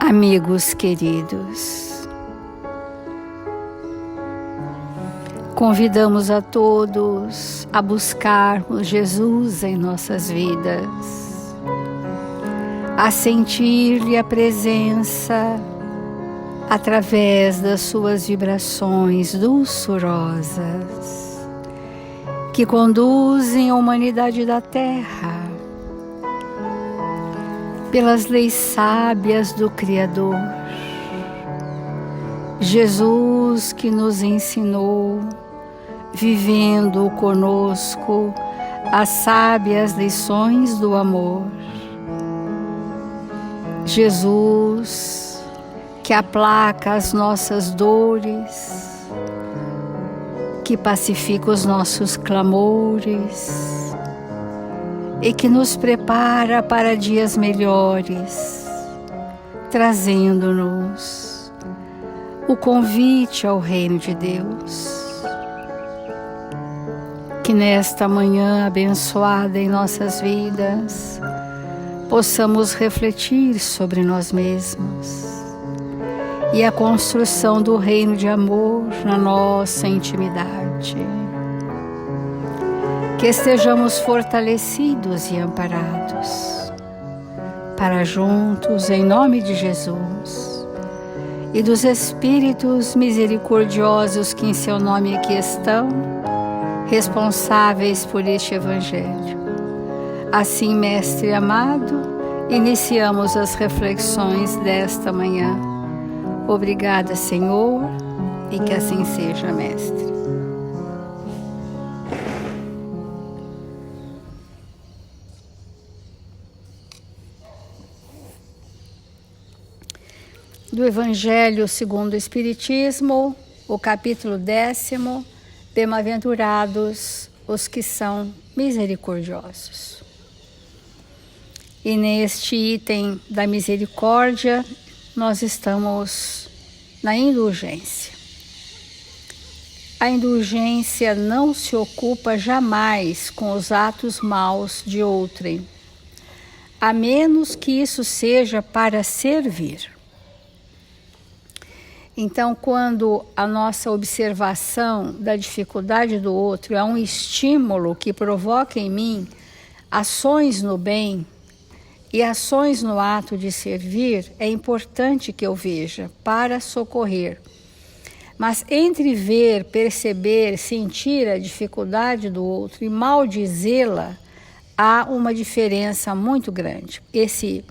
Amigos queridos, convidamos a todos a buscarmos Jesus em nossas vidas, a sentir-lhe a presença através das suas vibrações doçurosas que conduzem a humanidade da Terra pelas leis sábias do Criador. Jesus que nos ensinou, vivendo conosco as sábias lições do amor. Jesus que aplaca as nossas dores, que pacifica os nossos clamores, e que nos prepara para dias melhores, trazendo-nos o convite ao reino de Deus. Que nesta manhã abençoada em nossas vidas, possamos refletir sobre nós mesmos e a construção do reino de amor na nossa intimidade. Que estejamos fortalecidos e amparados, para juntos, em nome de Jesus, e dos Espíritos misericordiosos que em seu nome aqui estão, responsáveis por este Evangelho. Assim, Mestre amado, iniciamos as reflexões desta manhã. Obrigada, Senhor, e que assim seja, Mestre. Do Evangelho segundo o Espiritismo, o capítulo 10, Bem-aventurados os que são misericordiosos. E neste item da misericórdia, nós estamos na indulgência. A indulgência não se ocupa jamais com os atos maus de outrem, a menos que isso seja para servir. Então, quando a nossa observação da dificuldade do outro é um estímulo que provoca em mim ações no bem e ações no ato de servir, é importante que eu veja para socorrer. Mas entre ver, perceber, sentir a dificuldade do outro e maldizê-la, há uma diferença muito grande. Esse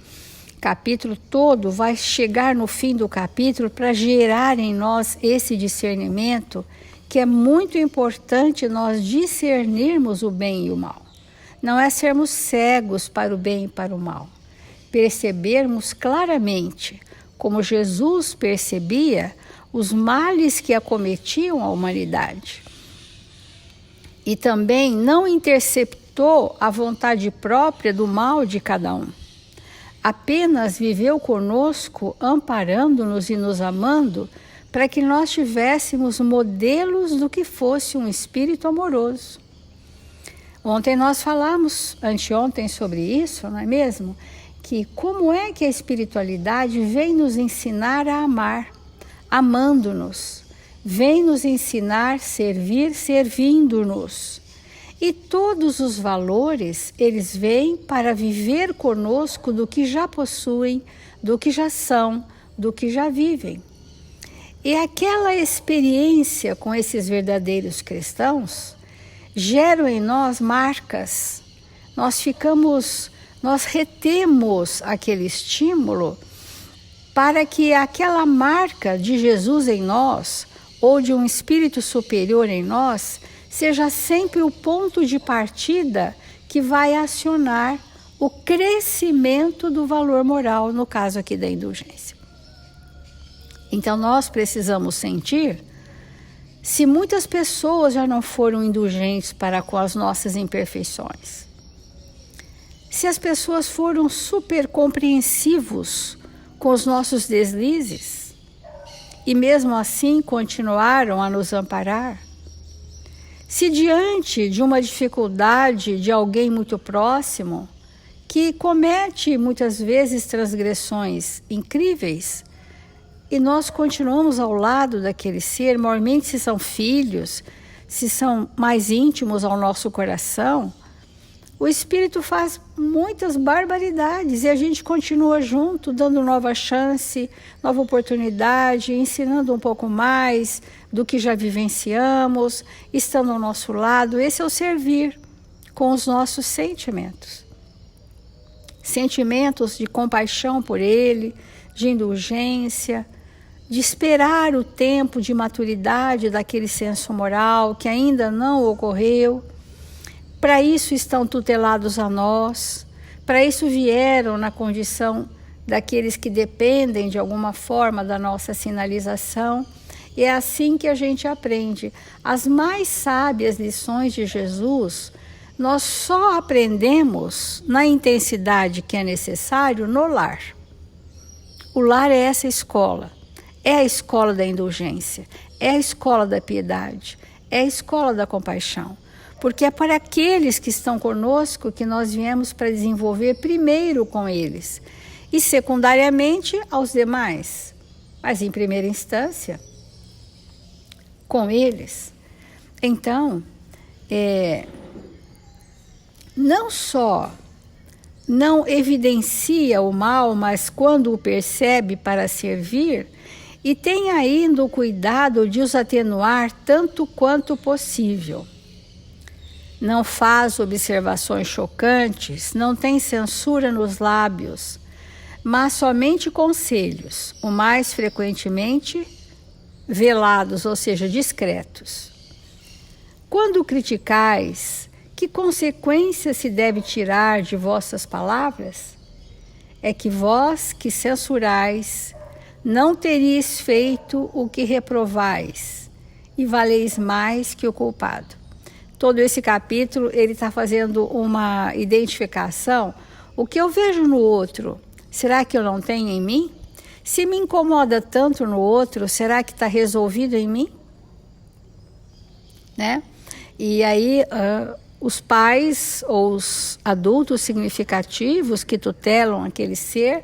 capítulo todo vai chegar no fim do capítulo para gerar em nós esse discernimento, que é muito importante nós discernirmos o bem e o mal. Não é sermos cegos para o bem e para o mal. Percebermos claramente, como Jesus percebia, os males que acometiam a humanidade. E também não interceptou a vontade própria do mal de cada um. Apenas viveu conosco, amparando-nos e nos amando, para que nós tivéssemos modelos do que fosse um espírito amoroso. Ontem nós falamos, anteontem, sobre isso, não é mesmo? Que como é que a espiritualidade vem nos ensinar a amar, amando-nos, vem nos ensinar a servir, servindo-nos. E todos os valores, eles vêm para viver conosco do que já possuem, do que já são, do que já vivem. E aquela experiência com esses verdadeiros cristãos geram em nós marcas. Nós retemos aquele estímulo para que aquela marca de Jesus em nós, ou de um espírito superior em nós, seja sempre o ponto de partida que vai acionar o crescimento do valor moral, no caso aqui da indulgência. Então nós precisamos sentir se muitas pessoas já não foram indulgentes para com as nossas imperfeições. Se as pessoas foram super compreensivos com os nossos deslizes e mesmo assim continuaram a nos amparar. Se diante de uma dificuldade de alguém muito próximo, que comete muitas vezes transgressões incríveis, e nós continuamos ao lado daquele ser, maiormente se são filhos, se são mais íntimos ao nosso coração. O Espírito faz muitas barbaridades e a gente continua junto, dando nova chance, nova oportunidade, ensinando um pouco mais do que já vivenciamos, estando ao nosso lado. Esse é o servir com os nossos sentimentos. Sentimentos de compaixão por ele, de indulgência, de esperar o tempo de maturidade daquele senso moral que ainda não ocorreu. Para isso estão tutelados a nós, para isso vieram na condição daqueles que dependem de alguma forma da nossa sinalização. E é assim que a gente aprende. As mais sábias lições de Jesus, nós só aprendemos na intensidade que é necessário no lar. O lar é essa escola. É a escola da indulgência, é a escola da piedade, é a escola da compaixão. Porque é para aqueles que estão conosco que nós viemos para desenvolver primeiro com eles. E secundariamente aos demais. Mas em primeira instância, com eles. Então, não só não evidencia o mal, mas quando o percebe para servir, e tem ainda o cuidado de os atenuar tanto quanto possível. Não faz observações chocantes, não tem censura nos lábios, mas somente conselhos, o mais frequentemente velados, ou seja, discretos. Quando criticais, que consequência se deve tirar de vossas palavras? É que vós que censurais, não teríeis feito o que reprovais, e valeis mais que o culpado. Todo esse capítulo, ele está fazendo uma identificação. O que eu vejo no outro, será que eu não tenho em mim? Se me incomoda tanto no outro, será que está resolvido em mim? Né? E aí, os pais ou os adultos significativos que tutelam aquele ser,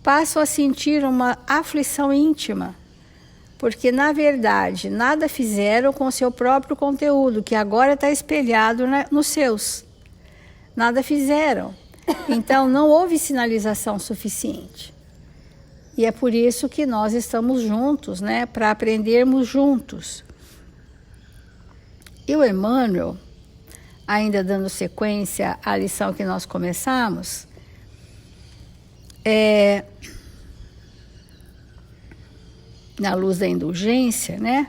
passam a sentir uma aflição íntima, porque, na verdade, nada fizeram com o seu próprio conteúdo, que agora está espelhado nos seus. Nada fizeram. Então, não houve sinalização suficiente. E é por isso que nós estamos juntos, né, para aprendermos juntos. E o Emmanuel, ainda dando sequência à lição que nós começamos, na luz da indulgência, né?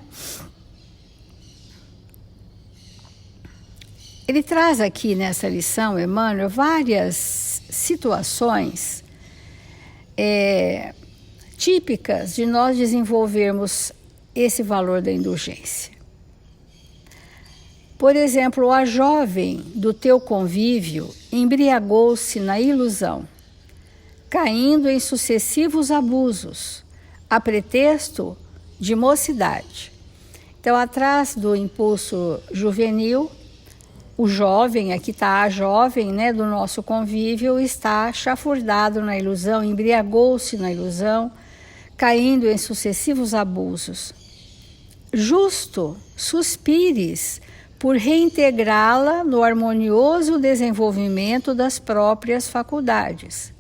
Ele traz aqui nessa lição, Emmanuel, várias situações típicas de nós desenvolvermos esse valor da indulgência. Por exemplo, a jovem do teu convívio embriagou-se na ilusão, caindo em sucessivos abusos, a pretexto de mocidade. Então, atrás do impulso juvenil, o jovem, aqui está a jovem, né, do nosso convívio, está chafurdado na ilusão, embriagou-se na ilusão, caindo em sucessivos abusos. Justo suspires por reintegrá-la no harmonioso desenvolvimento das próprias faculdades,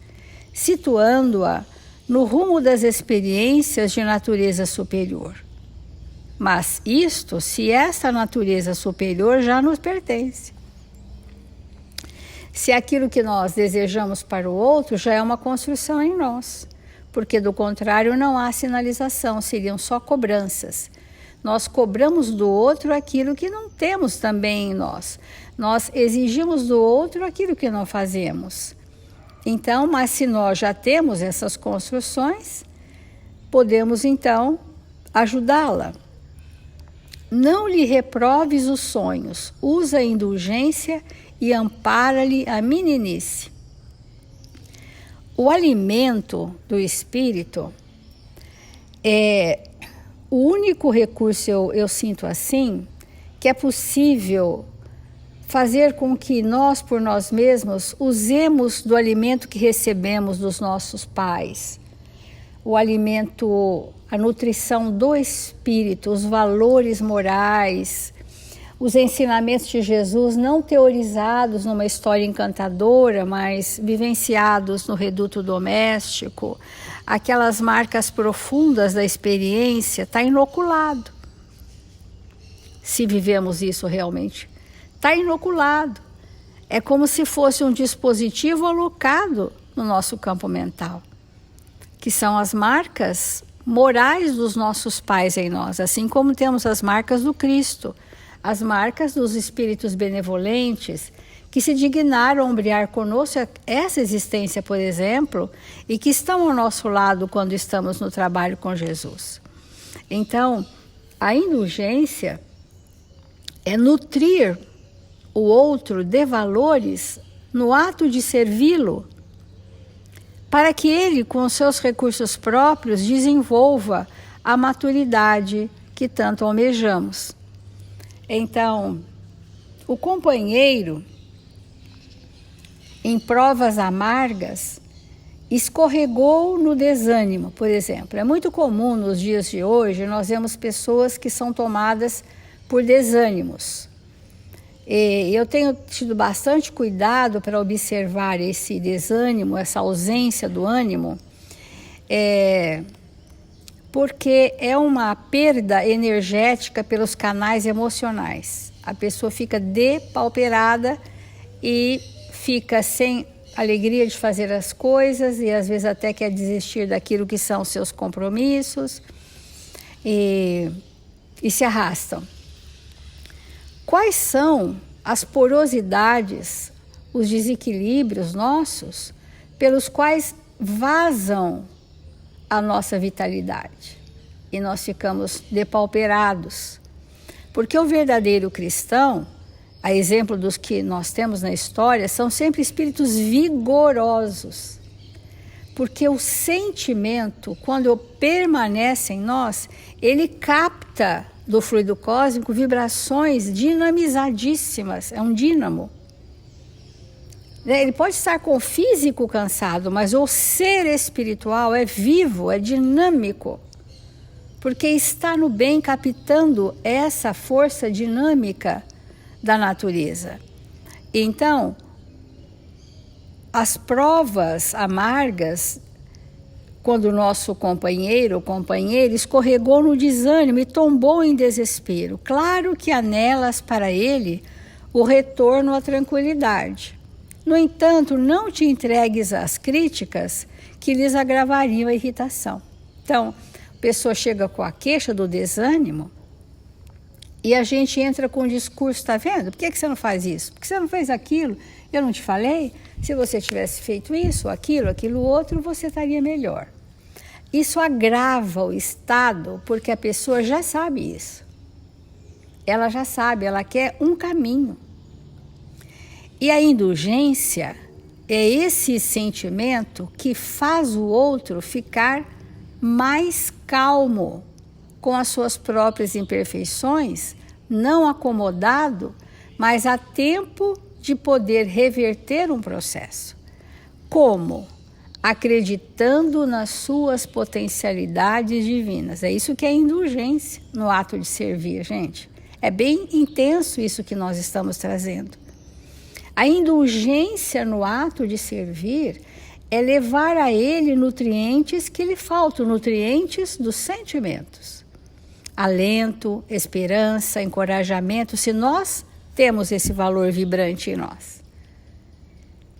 situando-a no rumo das experiências de natureza superior. Mas isto, se esta natureza superior já nos pertence. Se aquilo que nós desejamos para o outro já é uma construção em nós, porque do contrário não há sinalização, seriam só cobranças. Nós cobramos do outro aquilo que não temos também em nós. Nós exigimos do outro aquilo que não fazemos. Então, mas se nós já temos essas construções, podemos então ajudá-la. Não lhe reproves os sonhos, usa a indulgência e ampara-lhe a meninice. O alimento do espírito é o único recurso, eu sinto assim, que é possível fazer com que nós, por nós mesmos, usemos do alimento que recebemos dos nossos pais. O alimento, a nutrição do espírito, os valores morais, os ensinamentos de Jesus não teorizados numa história encantadora, mas vivenciados no reduto doméstico, aquelas marcas profundas da experiência, está inoculado. Se vivemos isso realmente, está inoculado. É como se fosse um dispositivo alocado no nosso campo mental, que são as marcas morais dos nossos pais em nós, assim como temos as marcas do Cristo, as marcas dos espíritos benevolentes que se dignaram a ombrear conosco essa existência, por exemplo, e que estão ao nosso lado quando estamos no trabalho com Jesus. Então, a indulgência é nutrir o outro de valores no ato de servi-lo, para que ele, com seus recursos próprios, desenvolva a maturidade que tanto almejamos. Então, o companheiro, em provas amargas, escorregou no desânimo, por exemplo. É muito comum nos dias de hoje, nós vemos pessoas que são tomadas por desânimos. E eu tenho tido bastante cuidado para observar esse desânimo, essa ausência do ânimo, porque é uma perda energética pelos canais emocionais. A pessoa fica depauperada e fica sem alegria de fazer as coisas e às vezes até quer desistir daquilo que são seus compromissos e se arrastam. Quais são as porosidades, os desequilíbrios nossos pelos quais vazam a nossa vitalidade e nós ficamos depauperados? Porque o verdadeiro cristão, a exemplo dos que nós temos na história, são sempre espíritos vigorosos. Porque o sentimento, quando permanece em nós, ele capta do fluido cósmico vibrações dinamizadíssimas, é um dínamo. Ele pode estar com o físico cansado, mas o ser espiritual é vivo, é dinâmico, porque está no bem captando essa força dinâmica da natureza. Então, as provas amargas, quando o nosso companheiro ou companheira escorregou no desânimo e tombou em desespero, claro que há nelas para ele o retorno à tranquilidade. No entanto, não te entregues às críticas que lhes agravariam a irritação. Então, a pessoa chega com a queixa do desânimo e a gente entra com o discurso, está vendo? Por que você não faz isso? Por que você não fez aquilo? Eu não te falei? Se você tivesse feito isso, aquilo outro, você estaria melhor. Isso agrava o estado, porque a pessoa já sabe isso. Ela já sabe, ela quer um caminho. E a indulgência é esse sentimento que faz o outro ficar mais calmo com as suas próprias imperfeições, não acomodado, mas a tempo de poder reverter um processo. Como? Acreditando nas suas potencialidades divinas. É isso que é indulgência no ato de servir, gente. É bem intenso isso que nós estamos trazendo. A indulgência no ato de servir é levar a ele nutrientes que lhe faltam, nutrientes dos sentimentos. Alento, esperança, encorajamento, se nós temos esse valor vibrante em nós.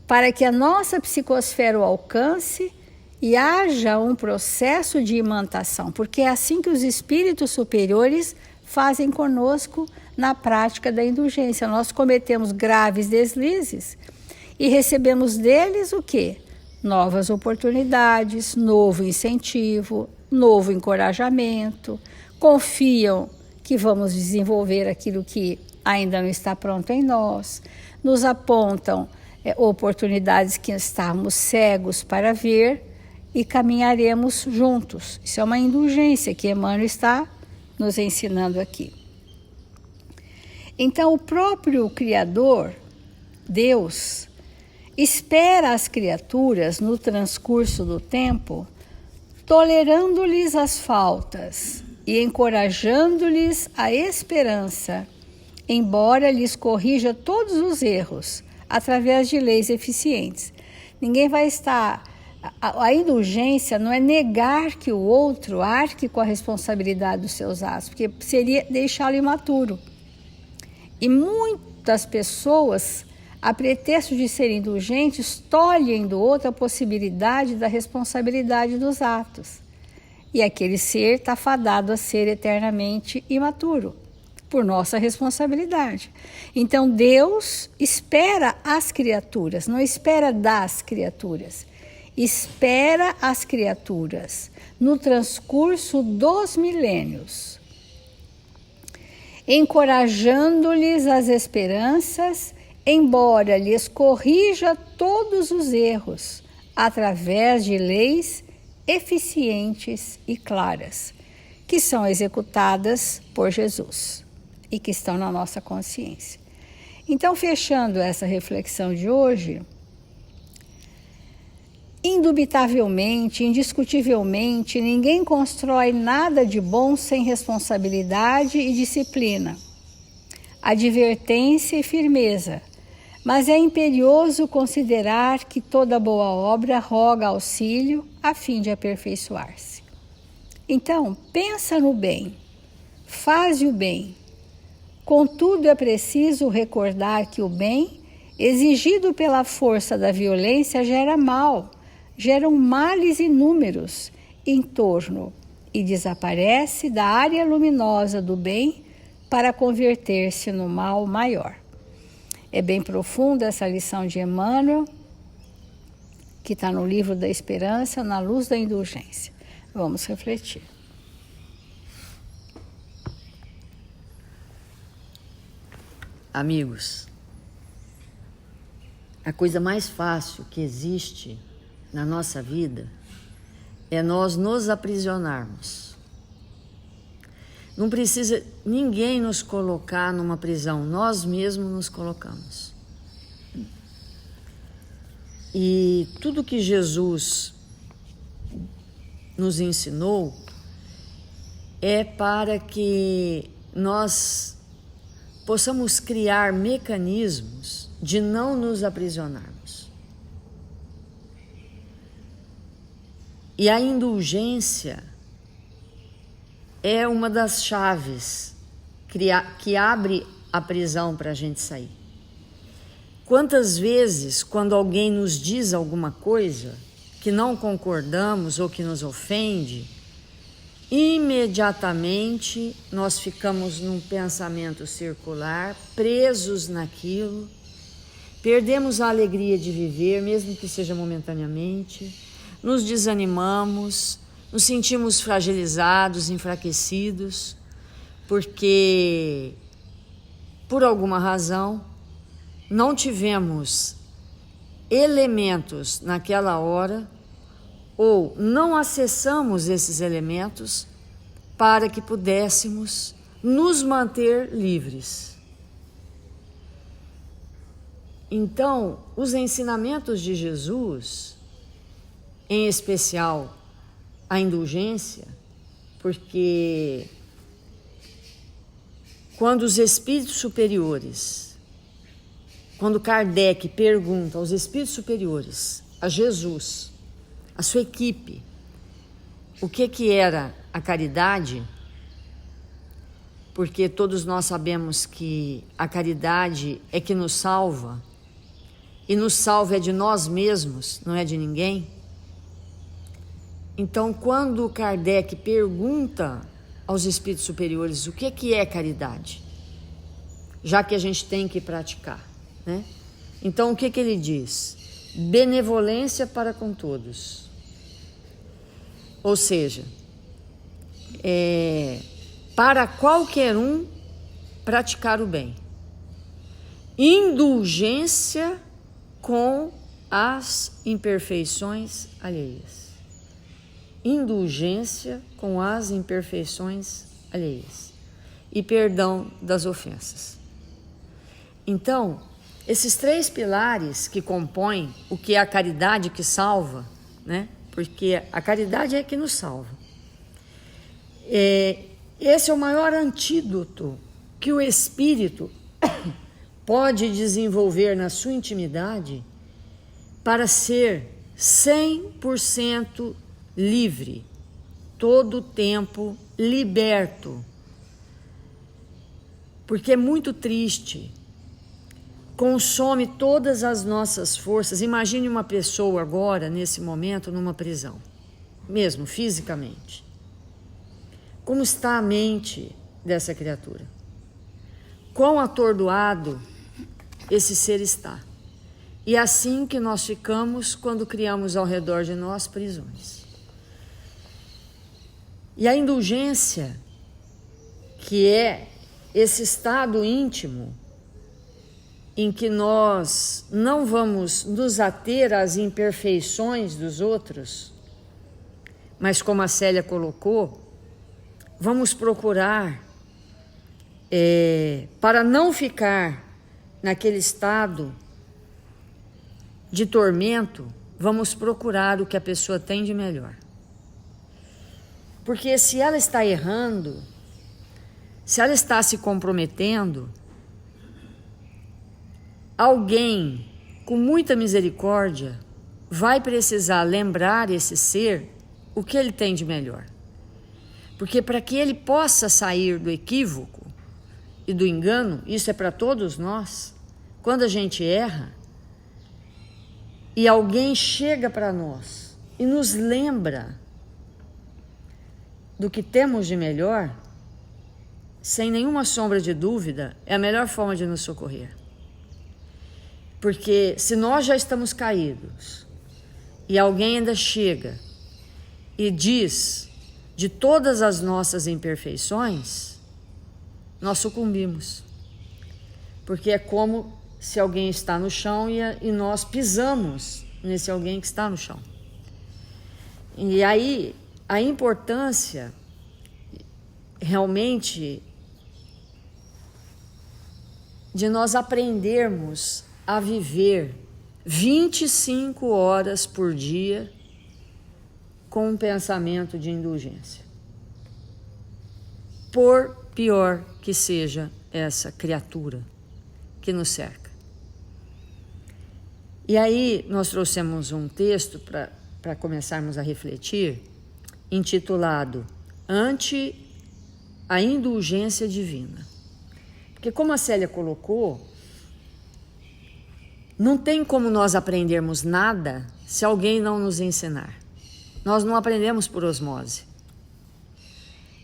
Para que a nossa psicosfera o alcance e haja um processo de imantação, porque é assim que os espíritos superiores fazem conosco na prática da indulgência. Nós cometemos graves deslizes e recebemos deles o quê? Novas oportunidades, novo incentivo, novo encorajamento, confiam que vamos desenvolver aquilo que ainda não está pronto em nós, nos apontam oportunidades que estamos cegos para ver e caminharemos juntos. Isso é uma indulgência que Emmanuel está nos ensinando aqui. Então, o próprio Criador, Deus, espera as criaturas no transcurso do tempo, tolerando-lhes as faltas e encorajando-lhes a esperança, embora lhes corrija todos os erros, através de leis eficientes. Ninguém vai estar... A indulgência não é negar que o outro arque com a responsabilidade dos seus atos, porque seria deixá-lo imaturo. E muitas pessoas, a pretexto de serem indulgentes, tolhem do outro a possibilidade da responsabilidade dos atos. E aquele ser está fadado a ser eternamente imaturo, por nossa responsabilidade. Então Deus espera as criaturas, não espera das criaturas. Espera as criaturas no transcurso dos milênios, encorajando-lhes as esperanças, embora lhes corrija todos os erros, através de leis eficientes e claras, que são executadas por Jesus e que estão na nossa consciência. Então, fechando essa reflexão de hoje, indubitavelmente, indiscutivelmente, ninguém constrói nada de bom sem responsabilidade e disciplina, advertência e firmeza, mas é imperioso considerar que toda boa obra roga auxílio a fim de aperfeiçoar-se. Então, pensa no bem, faz o bem. Contudo, é preciso recordar que o bem, exigido pela força da violência, gera mal, geram males inúmeros em torno e desaparece da área luminosa do bem para converter-se no mal maior. É bem profunda essa lição de Emmanuel, que está no livro da Esperança, na luz da indulgência. Vamos refletir. Amigos, a coisa mais fácil que existe na nossa vida é nós nos aprisionarmos. Não precisa ninguém nos colocar numa prisão, nós mesmos nos colocamos. E tudo que Jesus nos ensinou é para que nós possamos criar mecanismos de não nos aprisionarmos. E a indulgência é uma das chaves que abre a prisão para a gente sair. Quantas vezes, quando alguém nos diz alguma coisa que não concordamos ou que nos ofende, imediatamente nós ficamos num pensamento circular, presos naquilo, perdemos a alegria de viver, mesmo que seja momentaneamente, nos desanimamos, nos sentimos fragilizados, enfraquecidos, porque, por alguma razão, não tivemos elementos naquela hora ou não acessamos esses elementos para que pudéssemos nos manter livres. Então, os ensinamentos de Jesus, em especial a indulgência, porque quando os espíritos superiores, quando Kardec pergunta aos espíritos superiores, a Jesus, a sua equipe, o que era a caridade, porque todos nós sabemos que a caridade é que nos salva, e nos salva é de nós mesmos, não é de ninguém. Então, quando Kardec pergunta aos espíritos superiores o que é caridade, já que a gente tem que praticar, né? Então, o que ele diz? Benevolência para com todos. Ou seja, para qualquer um praticar o bem. Indulgência com as imperfeições alheias. Indulgência com as imperfeições alheias. E perdão das ofensas. Então, esses 3 pilares que compõem o que é a caridade que salva, né? Porque a caridade é que nos salva. Esse é o maior antídoto que o espírito pode desenvolver na sua intimidade para ser 100% livre, todo o tempo liberto. Porque é muito triste, consome todas as nossas forças. Imagine uma pessoa agora, nesse momento, numa prisão, mesmo fisicamente. Como está a mente dessa criatura? Quão atordoado esse ser está. E é assim que nós ficamos quando criamos ao redor de nós prisões. E a indulgência, que é esse estado íntimo em que nós não vamos nos ater às imperfeições dos outros, mas como a Célia colocou, vamos procurar, para não ficar naquele estado de tormento, vamos procurar o que a pessoa tem de melhor. Porque se ela está errando, se ela está se comprometendo, alguém com muita misericórdia vai precisar lembrar esse ser o que ele tem de melhor. Porque para que ele possa sair do equívoco e do engano, isso é para todos nós, quando a gente erra, e alguém chega para nós e nos lembra do que temos de melhor, sem nenhuma sombra de dúvida, é a melhor forma de nos socorrer. Porque se nós já estamos caídos e alguém ainda chega e diz de todas as nossas imperfeições, nós sucumbimos. Porque é como se alguém está no chão e nós pisamos nesse alguém que está no chão. E aí a importância realmente de nós aprendermos a viver 25 horas por dia com um pensamento de indulgência. Por pior que seja essa criatura que nos cerca. E aí nós trouxemos um texto para começarmos a refletir, intitulado Ante a Indulgência Divina. Porque como a Célia colocou, não tem como nós aprendermos nada se alguém não nos ensinar. Nós não aprendemos por osmose.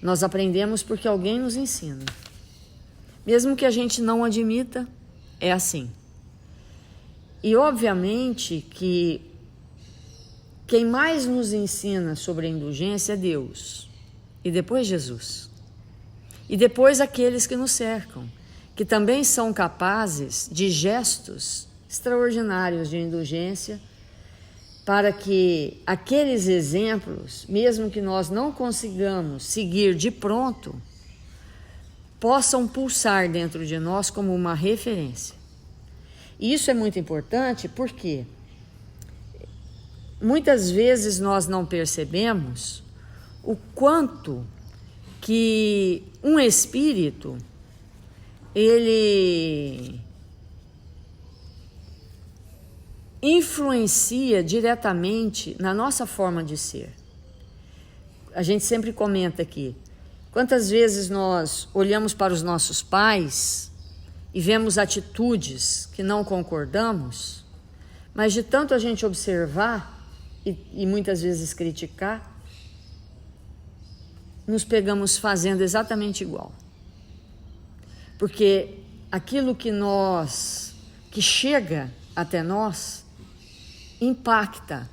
Nós aprendemos porque alguém nos ensina. Mesmo que a gente não admita, é assim. E obviamente que quem mais nos ensina sobre a indulgência é Deus. E depois Jesus. E depois aqueles que nos cercam, que também são capazes de gestos extraordinários de indulgência, para que aqueles exemplos, mesmo que nós não consigamos seguir de pronto, possam pulsar dentro de nós como uma referência. E isso é muito importante porque muitas vezes nós não percebemos o quanto que um espírito, ele influencia diretamente na nossa forma de ser. A gente sempre comenta aqui, quantas vezes nós olhamos para os nossos pais e vemos atitudes que não concordamos, mas de tanto a gente observar e muitas vezes criticar, nos pegamos fazendo exatamente igual. Porque aquilo que chega até nós impacta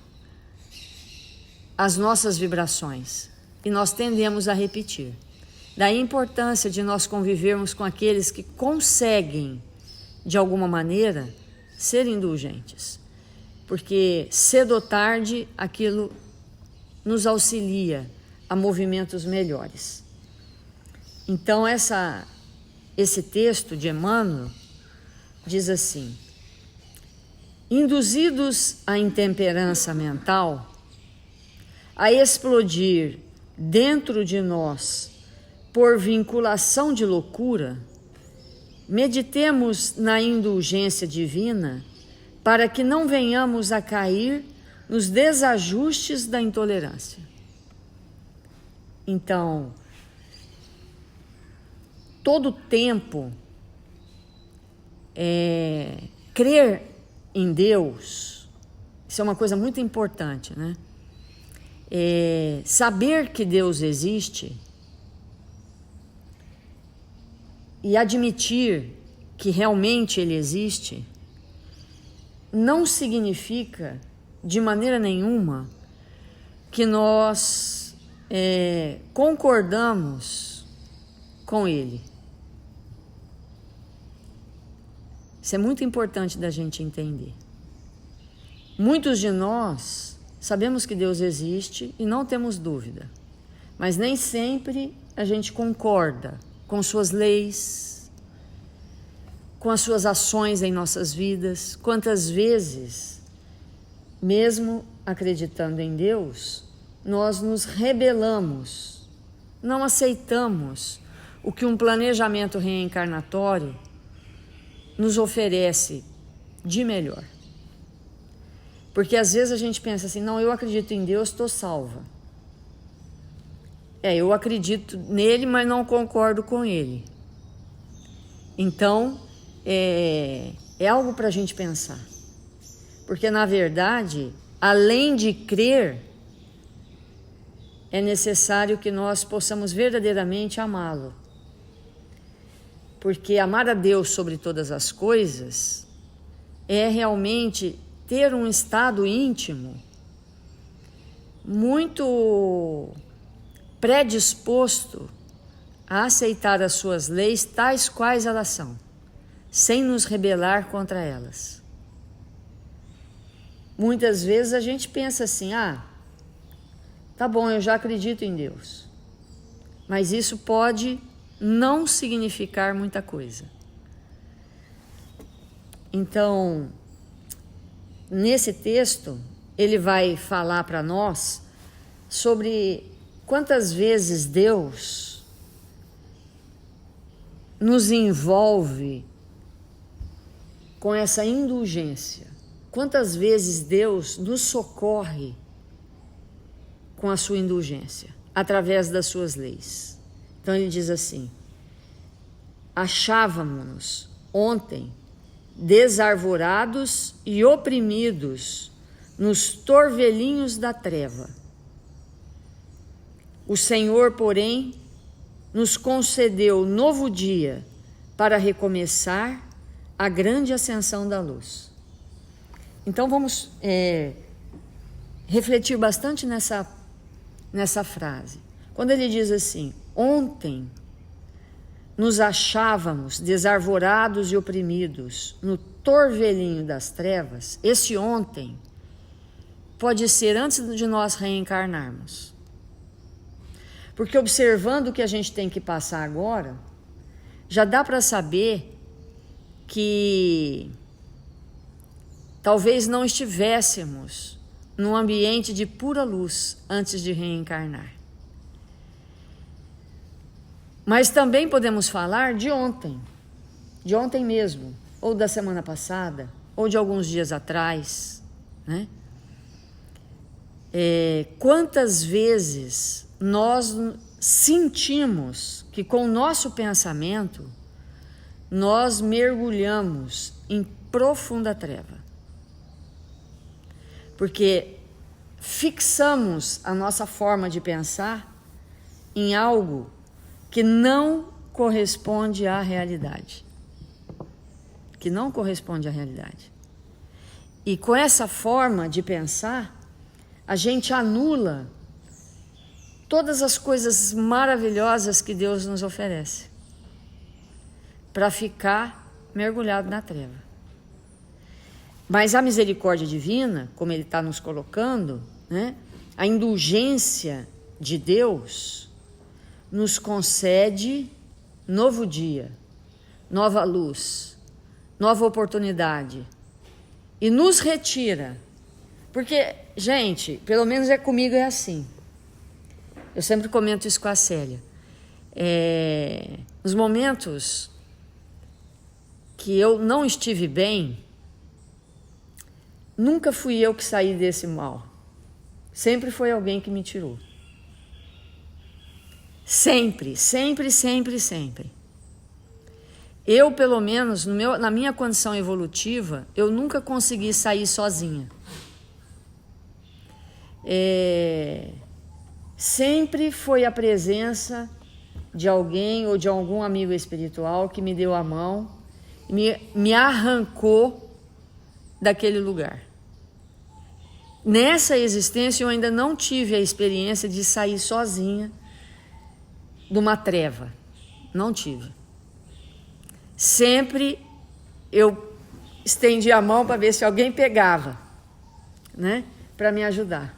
as nossas vibrações e nós tendemos a repetir. Daí a importância de nós convivermos com aqueles que conseguem, de alguma maneira, ser indulgentes. Porque cedo ou tarde aquilo nos auxilia a movimentos melhores. Então esse texto de Emmanuel diz assim: induzidos à intemperança mental, a explodir dentro de nós por vinculação de loucura, meditemos na indulgência divina para que não venhamos a cair nos desajustes da intolerância. Então, todo tempo, crer em Deus, isso é uma coisa muito importante, né? Saber que Deus existe e admitir que realmente Ele existe não significa de maneira nenhuma que nós concordamos com Ele. Isso é muito importante da gente entender. Muitos de nós sabemos que Deus existe e não temos dúvida, mas nem sempre a gente concorda com suas leis, com as suas ações em nossas vidas. Quantas vezes, mesmo acreditando em Deus, nós nos rebelamos, não aceitamos o que um planejamento reencarnatório nos oferece de melhor. Porque às vezes a gente pensa assim, não, eu acredito em Deus, estou salva. Eu acredito nele, mas não concordo com ele. Então, é algo para a gente pensar. Porque, na verdade, além de crer, é necessário que nós possamos verdadeiramente amá-lo. Porque amar a Deus sobre todas as coisas é realmente ter um estado íntimo muito predisposto a aceitar as suas leis tais quais elas são, sem nos rebelar contra elas. Muitas vezes a gente pensa assim, tá bom, eu já acredito em Deus, mas isso pode não significar muita coisa. Então, nesse texto, ele vai falar para nós sobre quantas vezes Deus nos envolve com essa indulgência. Quantas vezes Deus nos socorre com a sua indulgência, através das suas leis. Então ele diz assim: achávamos-nos ontem desarvorados e oprimidos nos torvelinhos da treva. O Senhor, porém, nos concedeu novo dia para recomeçar a grande ascensão da luz. Então vamos refletir bastante nessa frase. Quando ele diz assim, ontem nos achávamos desarvorados e oprimidos no torvelinho das trevas, esse ontem pode ser antes de nós reencarnarmos. Porque observando o que a gente tem que passar agora, já dá para saber que talvez não estivéssemos num ambiente de pura luz antes de reencarnar. Mas também podemos falar de ontem mesmo, ou da semana passada, ou de alguns dias atrás, né? Quantas vezes nós sentimos que com o nosso pensamento nós mergulhamos em profunda treva. Porque fixamos a nossa forma de pensar em algo que não corresponde à realidade. Que não corresponde à realidade. E com essa forma de pensar, a gente anula todas as coisas maravilhosas que Deus nos oferece, para ficar mergulhado na treva. Mas a misericórdia divina, como ele está nos colocando, né, a indulgência de Deus nos concede novo dia, nova luz, nova oportunidade e nos retira. Porque, gente, pelo menos comigo é assim. Eu sempre comento isso com a Célia. Nos momentos que eu não estive bem, nunca fui eu que saí desse mal. Sempre foi alguém que me tirou. Sempre, sempre, sempre, sempre. Eu, pelo menos, na minha condição evolutiva, eu nunca consegui sair sozinha. Sempre foi a presença de alguém ou de algum amigo espiritual que me deu a mão e me arrancou daquele lugar. Nessa existência eu ainda não tive a experiência de sair sozinha de uma treva. Não tive. Sempre eu estendi a mão para ver se alguém pegava, né, para me ajudar.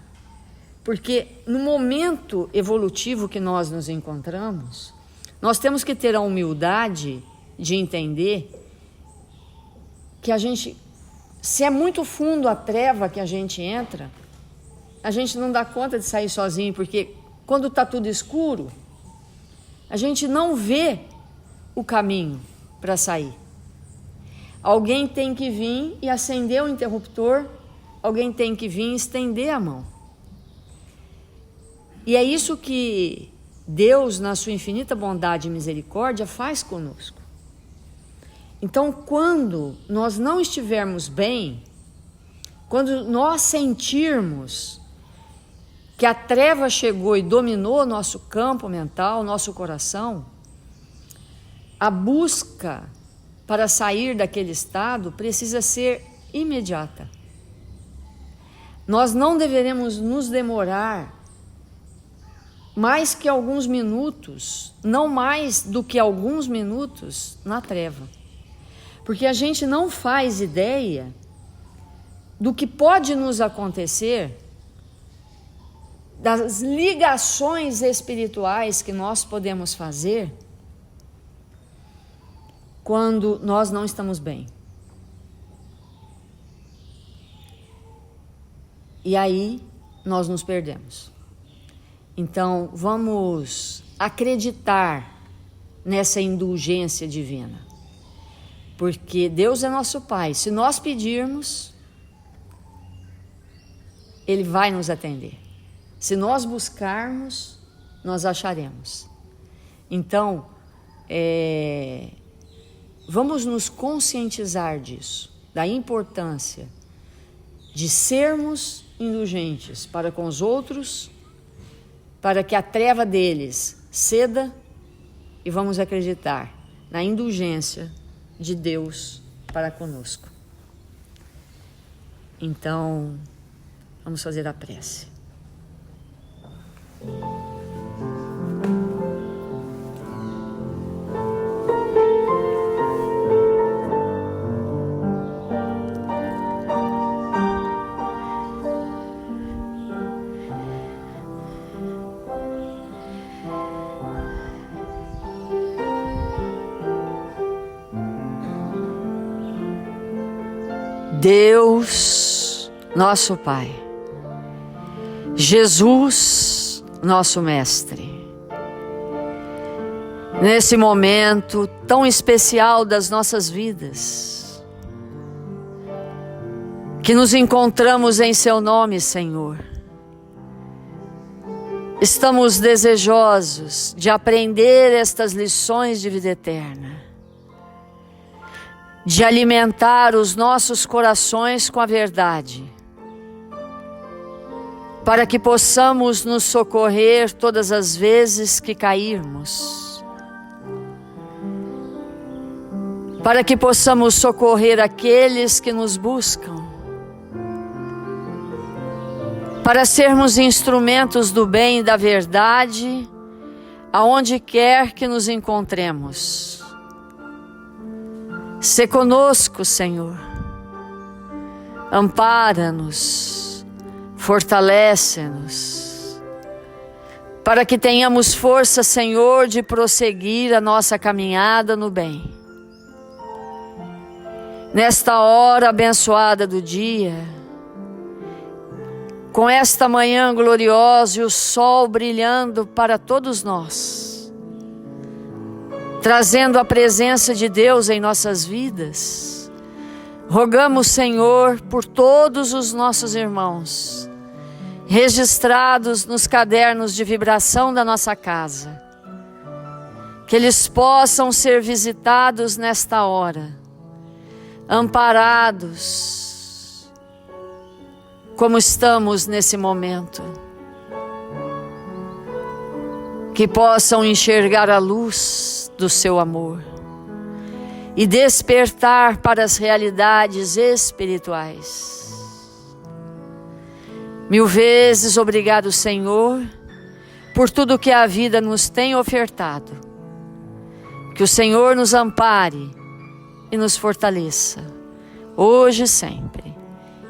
Porque no momento evolutivo que nós nos encontramos, nós temos que ter a humildade de entender que a gente, se é muito fundo a treva que a gente entra, a gente não dá conta de sair sozinho, porque quando está tudo escuro, a gente não vê o caminho para sair. Alguém tem que vir e acender o interruptor, alguém tem que vir e estender a mão. E é isso que Deus, na sua infinita bondade e misericórdia, faz conosco. Então, quando nós não estivermos bem, quando nós sentirmos que a treva chegou e dominou nosso campo mental, nosso coração, a busca para sair daquele estado precisa ser imediata. Nós não deveremos nos demorar mais que alguns minutos, não mais do que alguns minutos na treva. Porque a gente não faz ideia do que pode nos acontecer, das ligações espirituais que nós podemos fazer quando nós não estamos bem. E aí nós nos perdemos. Então, vamos acreditar nessa indulgência divina. Porque Deus é nosso Pai. Se nós pedirmos, Ele vai nos atender. Se nós buscarmos, nós acharemos. Então, vamos nos conscientizar disso, da importância de sermos indulgentes para com os outros, para que a treva deles ceda, e vamos acreditar na indulgência de Deus para conosco. Então, vamos fazer a prece. Deus, nosso Pai, Jesus, nosso Mestre, nesse momento tão especial das nossas vidas, que nos encontramos em Seu nome, Senhor, estamos desejosos de aprender estas lições de vida eterna, de alimentar os nossos corações com a verdade, para que possamos nos socorrer todas as vezes que cairmos, para que possamos socorrer aqueles que nos buscam, para sermos instrumentos do bem e da verdade, aonde quer que nos encontremos. Sê conosco, Senhor, ampara-nos, fortalece-nos, para que tenhamos força, Senhor, de prosseguir a nossa caminhada no bem. nesta hora abençoada do dia, com esta manhã gloriosa e o sol brilhando para todos nós, trazendo a presença de Deus em nossas vidas, rogamos, Senhor, por todos os nossos irmãos, registrados nos cadernos de vibração da nossa casa, que eles possam ser visitados nesta hora, amparados, como estamos nesse momento, que possam enxergar a luz do seu amor e despertar para as realidades espirituais. 1000 vezes obrigado, Senhor, por tudo que a vida nos tem ofertado. Que o Senhor nos ampare e nos fortaleça, hoje e sempre.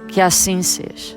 Que assim seja.